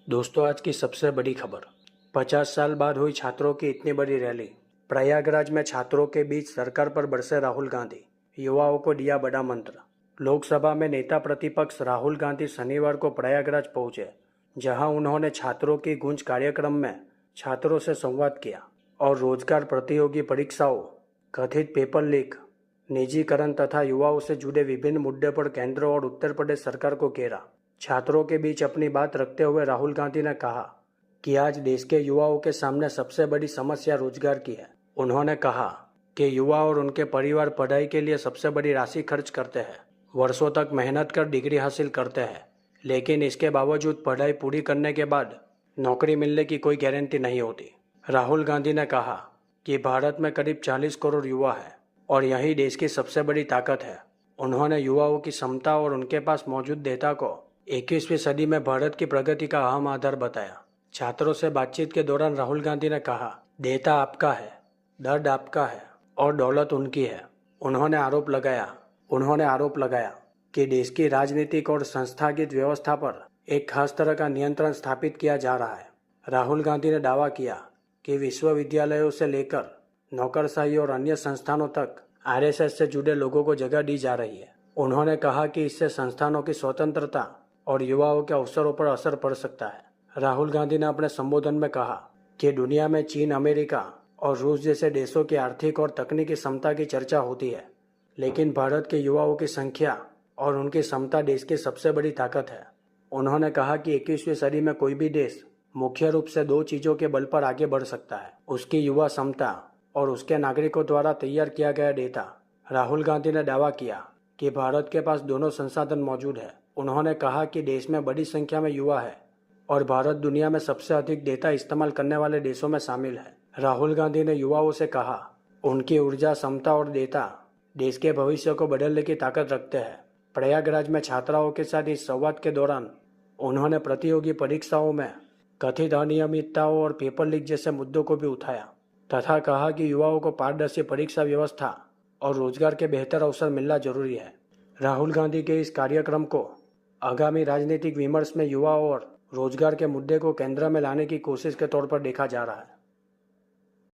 दोस्तों, आज की सबसे बड़ी खबर। 50 साल बाद हुई छात्रों की इतनी बड़ी रैली। प्रयागराज में छात्रों के बीच सरकार पर बरसे राहुल गांधी। युवाओं को दिया बड़ा मंत्र। लोकसभा में नेता प्रतिपक्ष राहुल गांधी शनिवार को प्रयागराज पहुंचे, जहां उन्होंने छात्रों की गूंज कार्यक्रम में छात्रों से संवाद किया और रोजगार प्रतियोगी परीक्षाओं, कथित पेपर लीक, निजीकरण तथा युवाओं से जुड़े विभिन्न मुद्दे पर केंद्र और उत्तर प्रदेश सरकार को घेरा। छात्रों के बीच अपनी बात रखते हुए राहुल गांधी ने कहा कि आज देश के युवाओं के सामने सबसे बड़ी समस्या रोजगार की है। उन्होंने कहा कि युवा और उनके परिवार पढ़ाई के लिए सबसे बड़ी राशि खर्च करते हैं, वर्षों तक मेहनत कर डिग्री हासिल करते हैं, लेकिन इसके बावजूद पढ़ाई पूरी करने के बाद नौकरी मिलने की कोई गारंटी नहीं होती। राहुल गांधी ने कहा कि भारत में करीब 40 करोड़ युवा है और यही देश की सबसे बड़ी ताकत है। उन्होंने युवाओं की क्षमता और उनके पास मौजूद डेटा को 21वीं सदी में भारत की प्रगति का अहम आधार बताया। छात्रों से बातचीत के दौरान राहुल गांधी ने कहा, डेटा आपका है, दर्द आपका है और दौलत उनकी है। उन्होंने आरोप लगाया कि देश की राजनीतिक और संस्थागत व्यवस्था पर एक खास तरह का नियंत्रण स्थापित किया जा रहा है। राहुल गांधी ने दावा किया कि विश्वविद्यालयों से लेकर नौकरशाही और अन्य संस्थानों तक आरएसएस से जुड़े लोगों को जगह दी जा रही है। उन्होंने कहा कि इससे संस्थानों की स्वतंत्रता और युवाओं के अवसरों पर असर पड़ सकता है। राहुल गांधी ने अपने संबोधन में कहा कि दुनिया में चीन, अमेरिका और रूस जैसे देशों की आर्थिक और तकनीकी क्षमता की चर्चा होती है, लेकिन भारत के युवाओं की संख्या और उनकी क्षमता देश की सबसे बड़ी ताकत है। उन्होंने कहा कि 21वीं सदी में कोई भी देश मुख्य रूप से दो चीजों के बल पर आगे बढ़ सकता है, उसकी युवा क्षमता और उसके नागरिकों द्वारा तैयार किया गया डेटा। राहुल गांधी ने दावा किया कि भारत के पास दोनों संसाधन मौजूद है। उन्होंने कहा कि देश में बड़ी संख्या में युवा है और भारत दुनिया में सबसे अधिक डेटा इस्तेमाल करने वाले देशों में शामिल है। राहुल गांधी ने युवाओं से कहा, उनकी ऊर्जा, क्षमता और डेटा देश के भविष्य को बदलने की ताकत रखते हैं। प्रयागराज में छात्राओं के साथ इस संवाद के दौरान उन्होंने प्रतियोगी परीक्षाओं में कथित अनियमितताओं और पेपर लीक जैसे मुद्दों को भी उठाया तथा कहा कि युवाओं को पारदर्शी परीक्षा व्यवस्था और रोजगार के बेहतर अवसर मिलना जरूरी है। राहुल गांधी के इस कार्यक्रम को आगामी राजनीतिक विमर्श में युवा और रोजगार के मुद्दे को केंद्र में लाने की कोशिश के तौर पर देखा जा रहा है।